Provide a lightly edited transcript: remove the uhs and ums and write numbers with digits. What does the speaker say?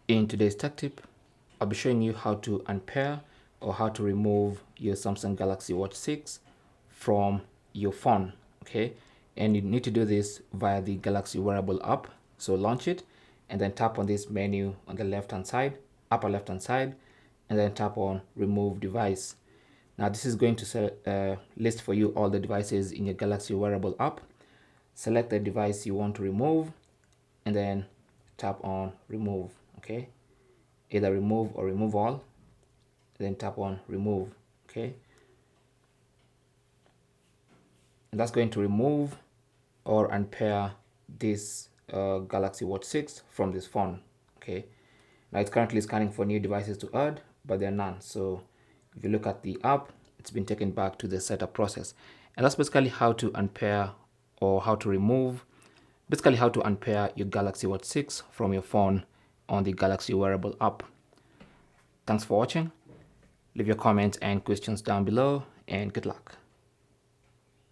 In today's tech tip, I'll be showing you how to unpair or how to remove your Samsung Galaxy Watch 6 from your phone, okay? And you need to do this via the Galaxy Wearable app. So launch it and then tap on this menu on the left-hand side, upper left-hand side, and then tap on remove device. Now this is going to list for you all the devices in your Galaxy Wearable app. Select the device you want to remove and then tap on remove, okay? Either remove or remove all, then tap on remove, okay? And that's going to remove or unpair this Galaxy Watch 6 from this phone, okay? Now it's currently scanning for new devices to add, but there are none. So if you look at the app, it's been taken back to the setup process. And that's basically how to unpair or how to remove, basically how to unpair your Galaxy Watch 6 from your phone on the Galaxy Wearable app. Thanks for watching. Leave your comments and questions down below and good luck.